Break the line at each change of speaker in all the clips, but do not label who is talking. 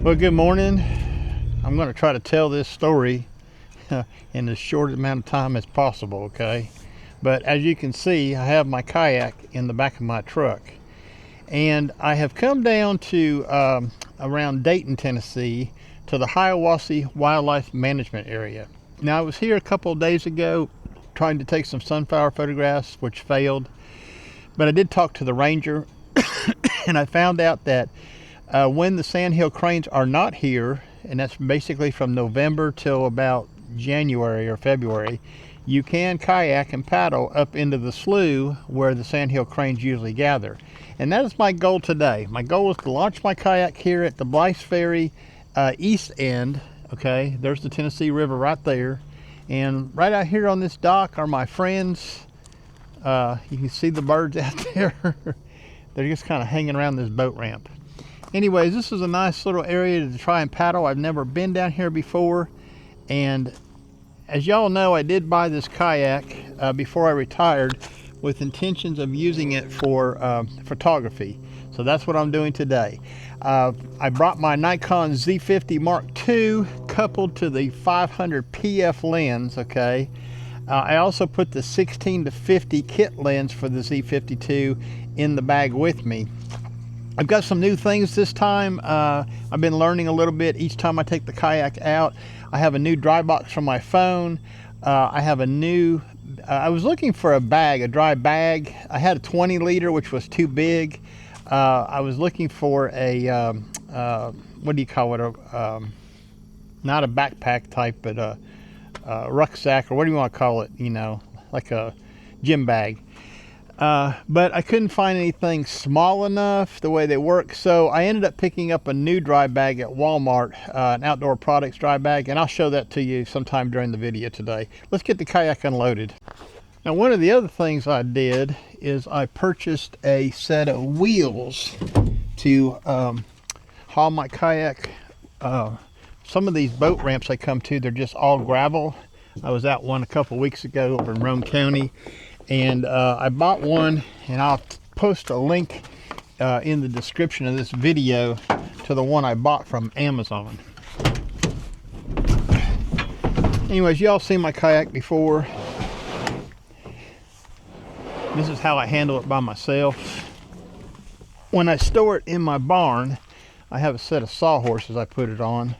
Well, good morning. I'm going to try to tell this story in as short amount of time as possible, okay? But as you can see, I have my kayak in the back of my truck. And I have come down to around Dayton, Tennessee, to the Hiwassee Wildlife Management area. Now, I was here a couple of days ago trying to take some sunflower photographs, which failed. But I did talk to the ranger, and I found out that when the sandhill cranes are not here, and that's basically from November till about January or February, you can kayak and paddle up into the slough where the sandhill cranes usually gather. And that is my goal today. My goal is to launch my kayak here at the Blythe Ferry east end. Okay, there's the Tennessee River right there. And right out here on this dock are my friends. You can see the birds out there. They're just kind of hanging around this boat ramp. Anyways, this is a nice little area to try and paddle. I've never been down here before. And as y'all know, I did buy this kayak before I retired with intentions of using it for photography. So that's what I'm doing today. I brought my Nikon Z50 Mark II coupled to the 500 PF lens, okay? I also put the 16 to 50 kit lens for the Z52 in the bag with me. I've got some new things this time. I've been learning a little bit each time I take the kayak out. I have a new dry box for my phone. I have a new, I was looking for a bag, a dry bag. I had a 20 liter, which was too big. I was looking for a, what do you call it? Not a backpack type, but a rucksack, or what do you want to call it? You know, like a gym bag. But I couldn't find anything small enough the way they work, so I ended up picking up a new dry bag at Walmart, an outdoor products dry bag, and I'll show that to you sometime during the video today. Let's get the kayak unloaded. Now, one of the other things I did is I purchased a set of wheels to haul my kayak. Some of these boat ramps I come to, they're just all gravel. I was out one a couple weeks ago over in Rome County, and I bought one, and I'll post a link in the description of this video to the one I bought from Amazon. Anyways, y'all seen my kayak before. This is how I handle it by myself. When I store it in my barn, I have a set of sawhorses I put it on.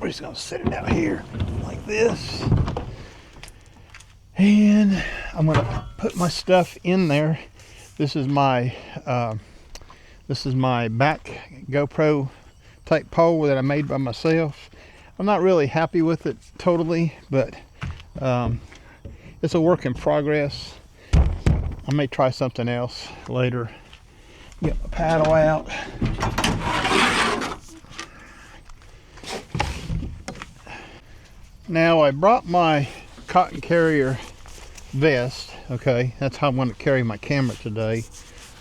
We're just gonna set it out here like this. And I'm gonna put my stuff in there. This is my back GoPro type pole that I made by myself. I'm not really happy with it totally, but it's a work in progress. I may try something else later. Get my paddle out. Now, I brought my cotton carrier vest. Okay, that's how I want to carry my camera today.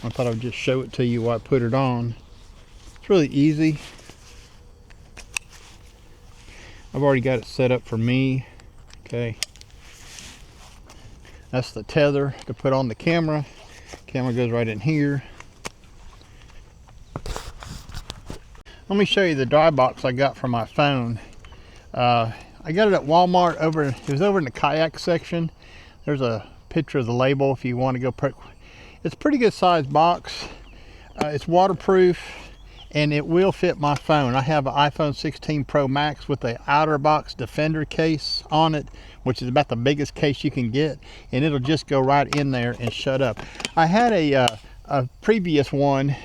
I thought I would just show it to you while I put it on. It's really easy. I've already got it set up for me. Okay, that's the tether to put on the camera. Camera goes right in here. Let me show you the dry box I got for my phone. I got it at Walmart. It was over in the kayak section. There's a picture of the label if you want to go. It's a pretty good sized box. It's waterproof, and it will fit my phone. I have an iPhone 16 Pro Max with the outer box Defender case on it, which is about the biggest case you can get, and it'll just go right in there and shut up. I had a previous one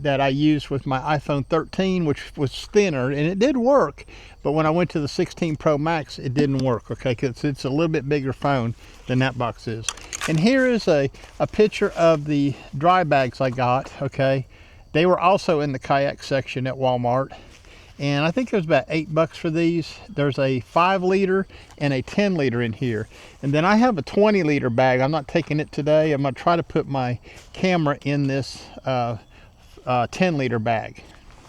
that I used with my iPhone 13, which was thinner, and it did work, but when I went to the 16 Pro Max, it didn't work, okay, because it's a little bit bigger phone than that box is. And here is a picture of the dry bags I got, okay. They were also in the kayak section at Walmart, and I think it was about $8 for these. There's a 5 liter and a 10 liter in here, and then I have a 20 liter bag. I'm not taking it today. I'm gonna try to put my camera in this 10 liter bag.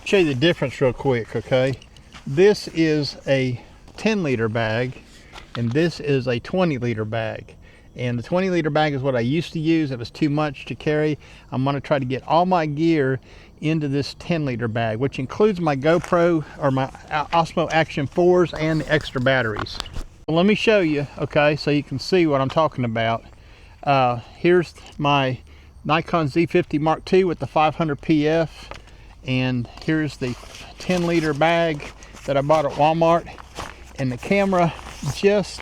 Show you the difference real quick, okay? This is a 10 liter bag, and this is a 20 liter bag. And the 20-liter bag is what I used to use. It was too much to carry. I'm going to try to get all my gear into this 10-liter bag, which includes my GoPro or my Osmo Action 4s and the extra batteries. Well, let me show you, okay, so you can see what I'm talking about. Here's my Nikon Z50 Mark II with the 500 PF, and here's the 10-liter bag that I bought at Walmart, and the camera just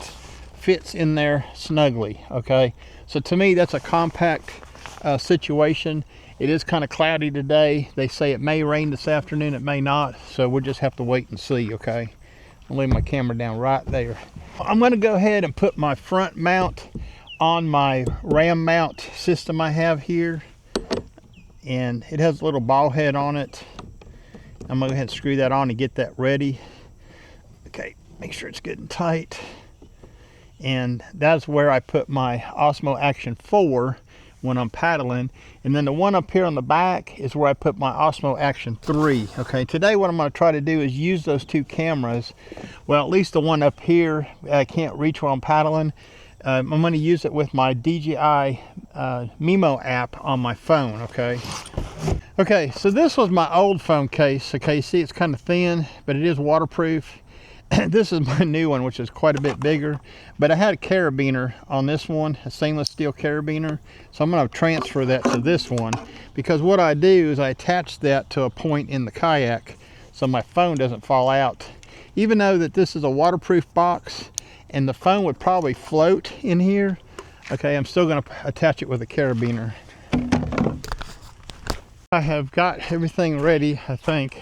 fits in there snugly. Okay, so to me that's a compact situation. It is kind of cloudy today. They say it may rain this afternoon, it may not, so we'll just have to wait and see. Okay, I'll lay my camera down right there. I'm going to go ahead and put my front mount on my ram mount system I have here, and it has a little ball head on it. I'm going to go ahead and screw that on and get that ready. Okay, make sure it's good and tight. And that's where I put my Osmo Action 4 when I'm paddling. And then the one up here on the back is where I put my Osmo Action 3. Okay, today what I'm going to try to do is use those two cameras. Well, at least the one up here I can't reach while I'm paddling. I'm going to use it with my DJI Mimo app on my phone. Okay, so this was my old phone case. Okay, you see it's kind of thin, but it is waterproof. This is my new one, which is quite a bit bigger, but I had a carabiner on this one, a stainless steel carabiner, so I'm going to transfer that to this one, because what I do is I attach that to a point in the kayak so my phone doesn't fall out. Even though that this is a waterproof box and the phone would probably float in here, okay, I'm still going to attach it with a carabiner. I have got everything ready, I think.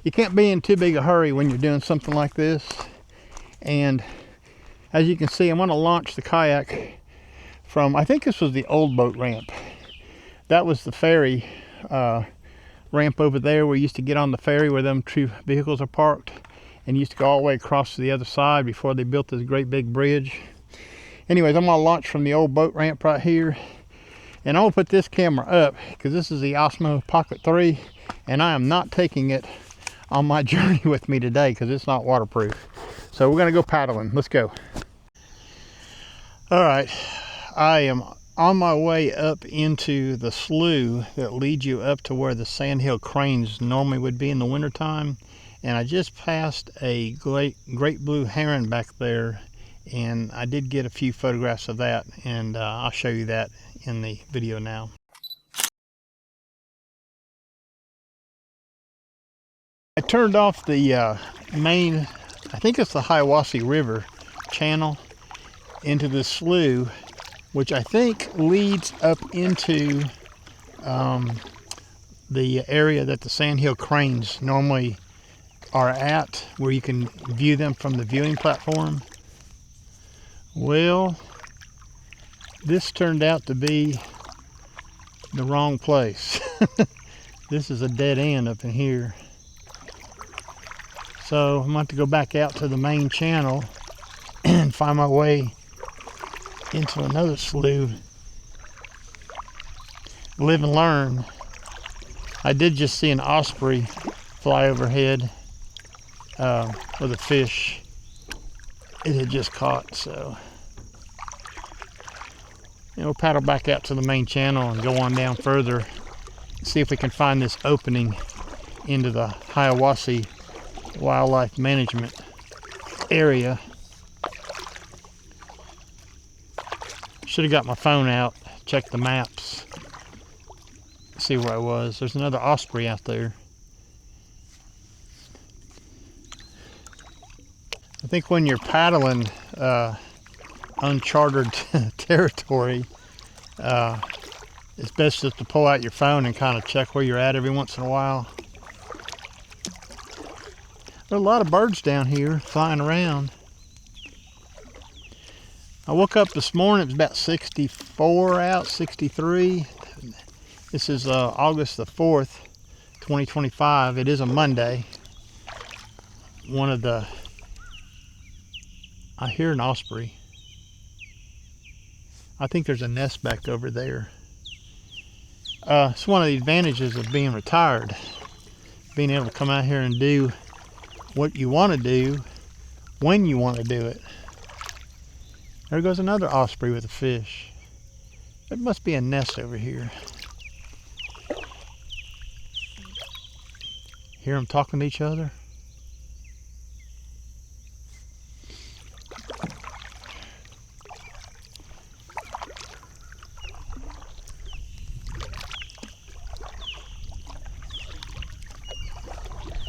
You can't be in too big a hurry when you're doing something like this. And as you can see, I'm going to launch the kayak from, I think this was the old boat ramp. That was the ferry ramp over there where you used to get on the ferry where them two vehicles are parked, and you used to go all the way across to the other side before they built this great big bridge. Anyways, I'm going to launch from the old boat ramp right here. And I'm going to put this camera up because this is the Osmo Pocket 3, and I am not taking it on my journey with me today because it's not waterproof. So we're going to go paddling. Let's go. All right, I am on my way up into the slough that leads you up to where the sandhill cranes normally would be in the wintertime, and I just passed a great blue heron back there, and I did get a few photographs of that, and I'll show you that in the video now. I turned off the main, I think it's the Hiwassee River channel, into the slough, which I think leads up into the area that the sandhill cranes normally are at, where you can view them from the viewing platform. Well, this turned out to be the wrong place. This is a dead end up in here. So I'm going to have to go back out to the main channel and find my way into another slough. Live and learn. I did just see an osprey fly overhead with a fish it had just caught. So we'll paddle back out to the main channel and go on down further, see if we can find this opening into the Hiwassee Wildlife Management area. Should have got my phone out, checked the maps, see where I was. There's another osprey out there. I think when you're paddling uncharted territory, it's best just to pull out your phone and kind of check where you're at every once in a while. There are a lot of birds down here flying around. I woke up this morning, it was about 64 out, 63. This is August the 4th, 2025. It is a Monday. I hear an osprey. I think there's a nest back over there. It's one of the advantages of being retired. Being able to come out here and do what you want to do when you want to do it. There goes another osprey with a fish. There must be a nest over here. Hear them talking to each other?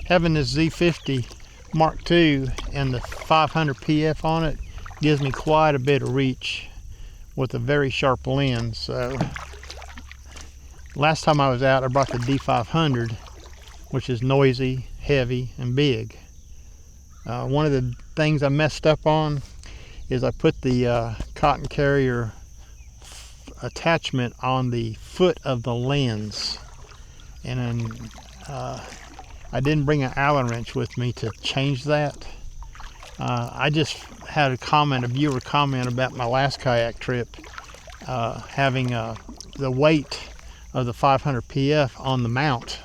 Having this Z50 Mark II and the 500 PF on it gives me quite a bit of reach with a very sharp lens. So last time I was out, I brought the D500, which is noisy, heavy, and big. One of the things I messed up on is I put the cotton carrier attachment on the foot of the lens, and then I didn't bring an Allen wrench with me to change that. I just had a viewer comment about my last kayak trip, having the weight of the 500 PF on the mount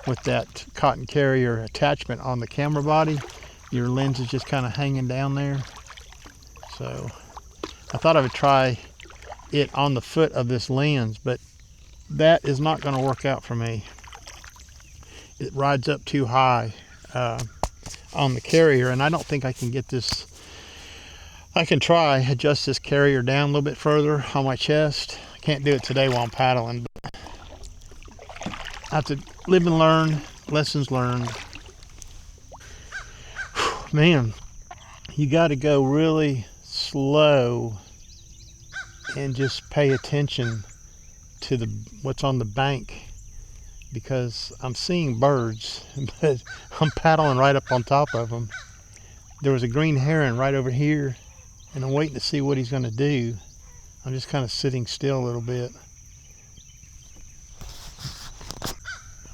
with that cotton carrier attachment on the camera body. Your lens is just kind of hanging down there. So I thought I would try it on the foot of this lens, but that is not going to work out for me. It rides up too high on the carrier, and I don't think I can get this. I can try adjust this carrier down a little bit further on my chest. I can't do it today while I'm paddling, but I have to live and learn. Lessons learned. Man, you got to go really slow and just pay attention to what's on the bank, because I'm seeing birds, but I'm paddling right up on top of them. There was a green heron right over here, and I'm waiting to see what he's going to do. I'm just kind of sitting still a little bit.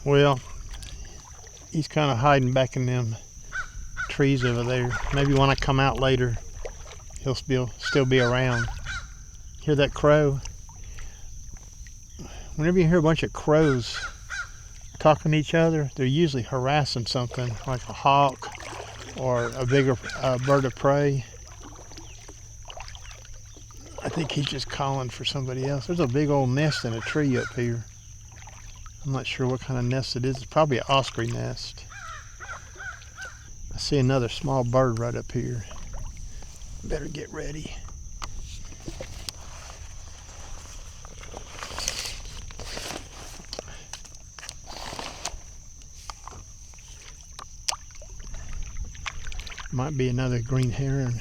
Well, he's kind of hiding back in them trees over there. Maybe when I come out later, he'll still be around. Hear that crow? Whenever you hear a bunch of crows talking to each other, they're usually harassing something like a hawk or a bigger bird of prey. I think he's just calling for somebody else. There's a big old nest in a tree up here. I'm not sure what kind of nest it is. It's probably an osprey nest. I see another small bird right up here. Better get ready. Might be another green heron.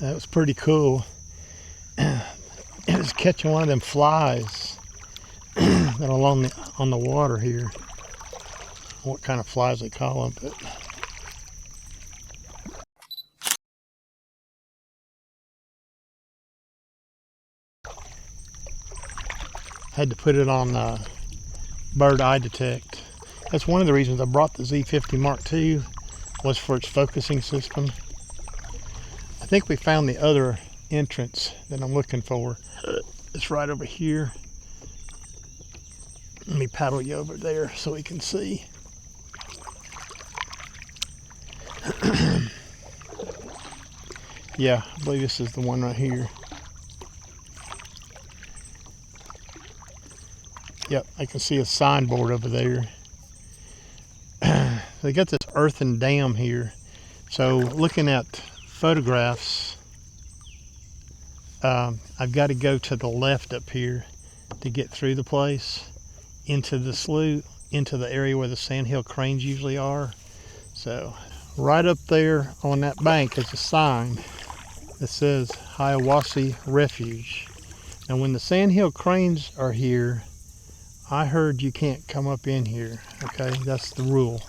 That was pretty cool. It was catching one of them flies that are on the water here. What kind of flies they call them, but had to put it on bird eye detect. That's one of the reasons I brought the Z50 Mark II, was for its focusing system. I think we found the other entrance that I'm looking for. It's right over here. Let me paddle you over there so we can see. Yeah, I believe this is the one right here. Yep, I can see a signboard over there. They got this earthen dam here. So looking at photographs, I've got to go to the left up here to get through the place into the slough, into the area where the sandhill cranes usually are. So right up there on that bank is a sign that says Hiwassee Refuge. And when the sandhill cranes are here, I heard you can't come up in here. Okay, that's the rule.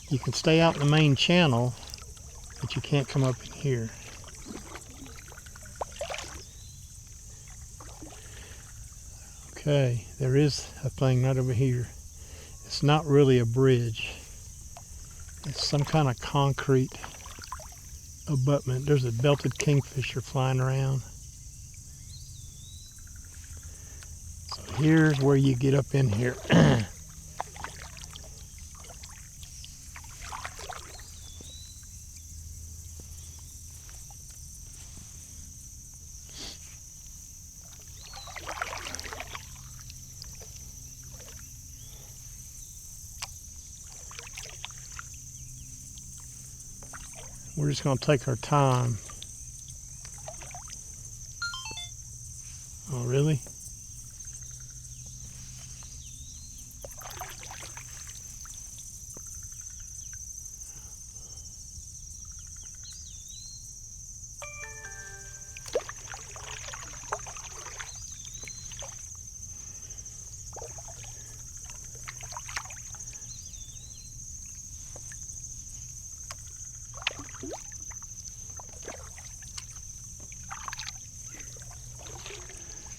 You can stay out in the main channel, but you can't come up in here. Okay, there is a thing right over here. It's not really a bridge. It's some kind of concrete abutment. There's a belted kingfisher flying around. So here's where you get up in here. We're just going to take our time. Oh, really?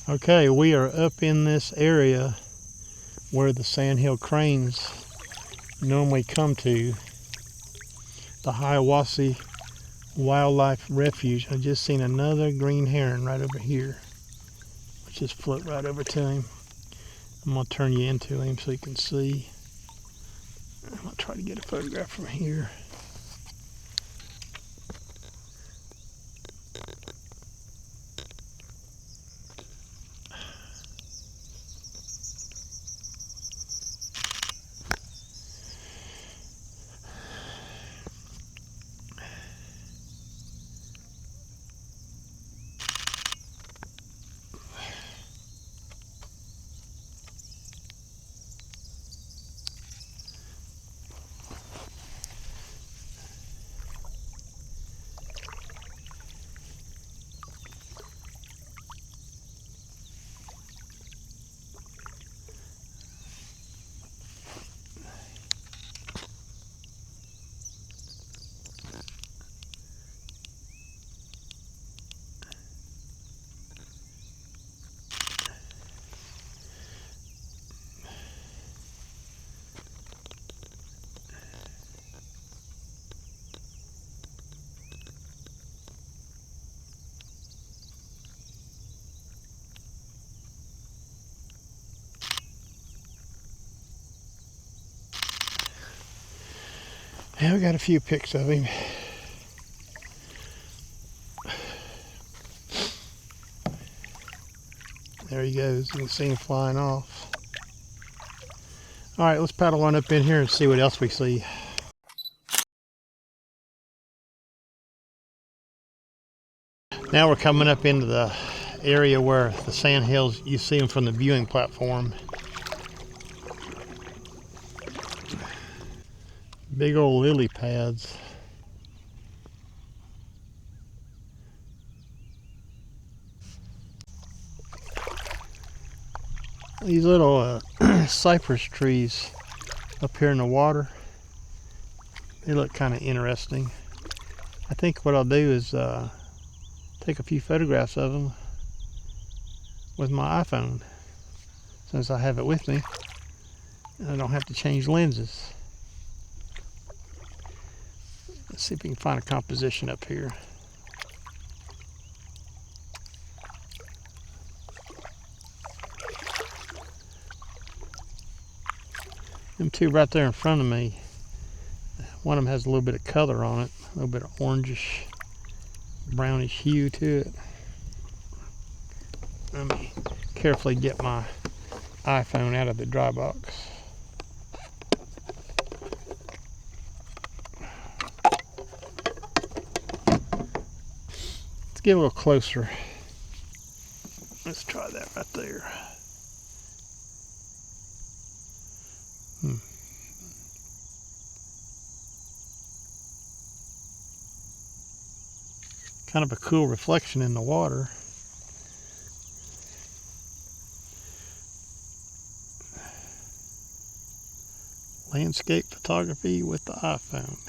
Okay, we are up in this area where the sandhill cranes normally come to, the Hiwassee Wildlife Refuge. I just seen another green heron right over here. Let's just float right over to him. I'm going to turn you into him so you can see. I'm going to try to get a photograph from here. Yeah, we got a few pics of him. There he goes. You can see him flying off. All right, let's paddle on up in here and see what else we see. Now we're coming up into the area where the sandhills, you see them from the viewing platform. Big old lily pads. These little cypress trees up here in the water, they look kind of interesting. I think what I'll do is take a few photographs of them with my iPhone, since I have it with me and I don't have to change lenses. Let's see if we can find a composition up here. Them two right there in front of me, one of them has a little bit of color on it, a little bit of orangish, brownish hue to it. Let me carefully get my iPhone out of the dry box. Let's get a little closer. Let's try that right there. Kind of a cool reflection in the water. Landscape photography with the iPhone.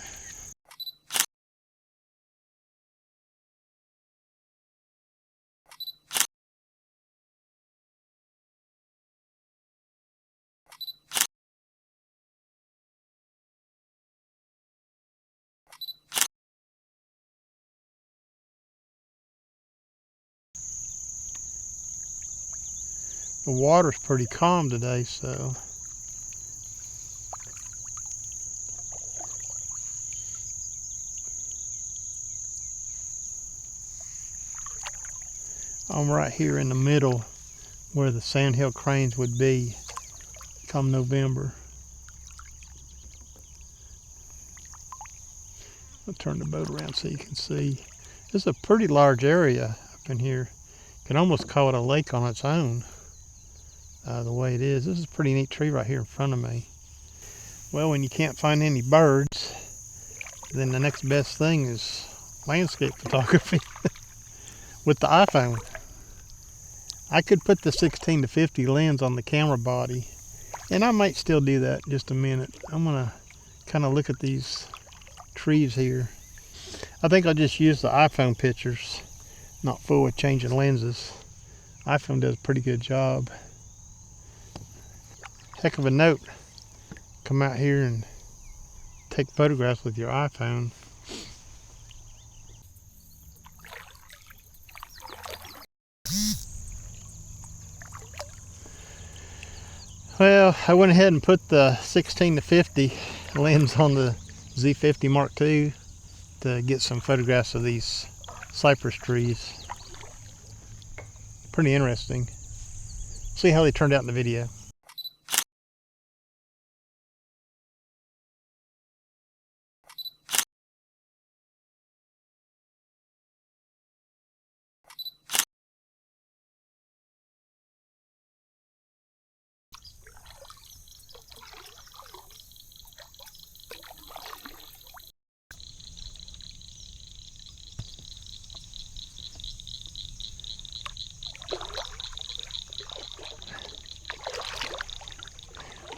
The water's pretty calm today, so I'm right here in the middle where the sandhill cranes would be come November. I'll turn the boat around so you can see. This is a pretty large area up in here. You can almost call it a lake on its own, the way it is. This is a pretty neat tree right here in front of me. Well, when you can't find any birds, then the next best thing is landscape photography with the iPhone. I could put the 16-50 lens on the camera body, and I might still do that in just a minute. I'm gonna kind of look at these trees here. I think I'll just use the iPhone pictures, not fool with changing lenses. iPhone does a pretty good job. Heck of a note. Come out here and take photographs with your iPhone. Well, I went ahead and put the 16-50 lens on the Z50 Mark II to get some photographs of these cypress trees. Pretty interesting. See how they turned out in the video.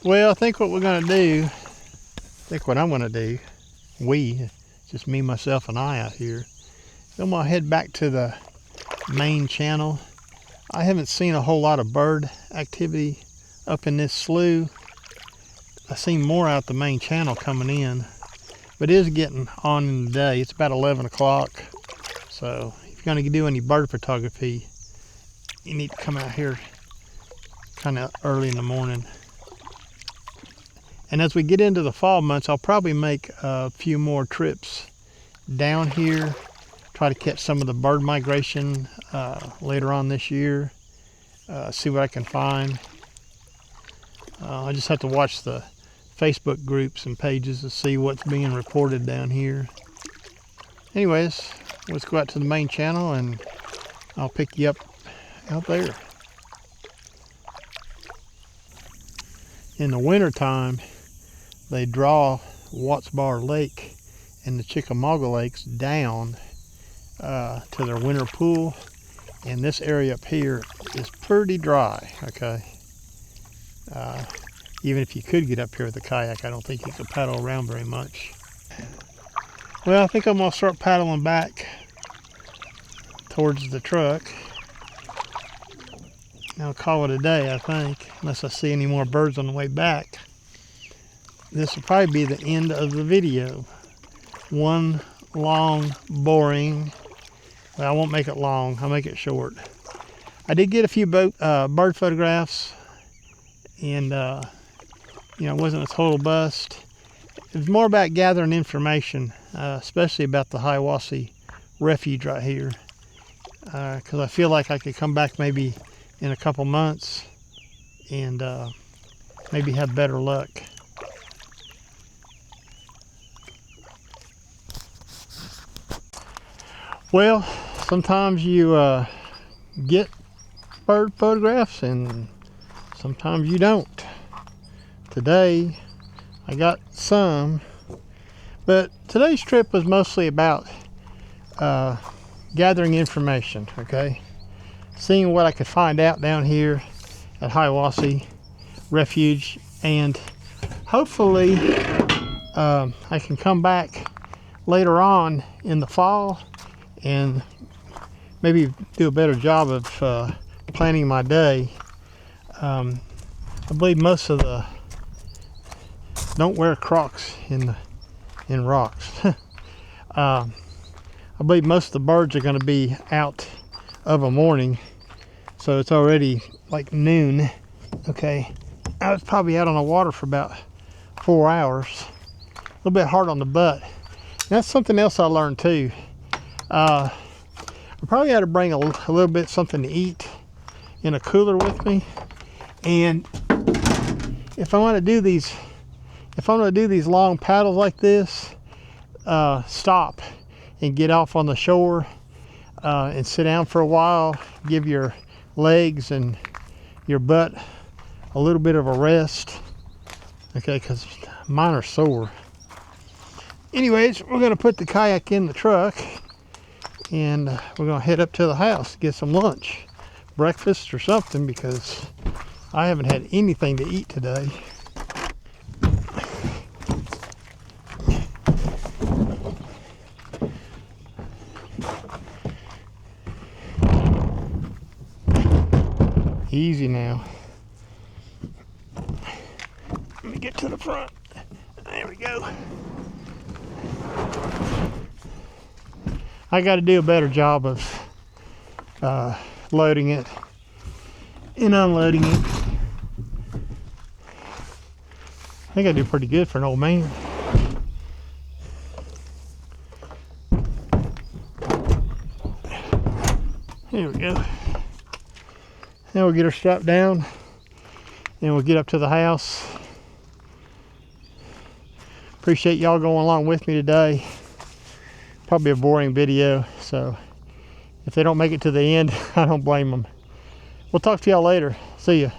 Well, I think what I'm gonna do, just me, myself, and I out here, I'm gonna head back to the main channel. I haven't seen a whole lot of bird activity up in this slough. I've seen more out the main channel coming in, but it is getting on in the day. It's about 11 o'clock. So if you're gonna do any bird photography, you need to come out here kind of early in the morning. And as we get into the fall months, I'll probably make a few more trips down here, try to catch some of the bird migration later on this year, see what I can find. I just have to watch the Facebook groups and pages to see what's being reported down here. Anyways, let's go out to the main channel and I'll pick you up out there. In the winter time, they draw Watts Bar Lake and the Chickamauga Lakes down to their winter pool, and this area up here is pretty dry. Okay, even if you could get up here with a kayak, I don't think you could paddle around very much. Well, I think I'm gonna start paddling back towards the truck. I'll call it a day, I think, unless I see any more birds on the way back. This will probably be the end of the video. One long, boring, well, I won't make it long, I'll make it short. I did get a few bird photographs, and you know, it wasn't a total bust. It was more about gathering information, especially about the Hiwassee Refuge right here, because I feel like I could come back maybe in a couple months and maybe have better luck. Well, sometimes you get bird photographs and sometimes you don't. Today I got some, but today's trip was mostly about gathering information, okay? Seeing what I could find out down here at Hiwassee Refuge, and hopefully I can come back later on in the fall and maybe do a better job of planning my day. I believe most of the don't wear Crocs in rocks. I believe most of the birds are going to be out of a morning, So it's already like noon. Okay, I was probably out on the water for about 4 hours. A little bit hard on the butt. And that's something else I learned too. I probably had to bring a little bit something to eat in a cooler with me. And if I want to do these, long paddles like this, stop and get off on the shore and sit down for a while, give your legs and your butt a little bit of a rest. Okay, because mine are sore. Anyways, we're going to put the kayak in the truck and we're going to head up to the house to get some lunch, breakfast or something, because I haven't had anything to eat today. Easy now. Let me get to the front. There we go. I got to do a better job of loading it and unloading it. I think I do pretty good for an old man. Here we go. Now we'll get her strapped down and we'll get up to the house. Appreciate y'all going along with me today. Probably a boring video, so if they don't make it to the end, I don't blame them. We'll talk to y'all later. See ya.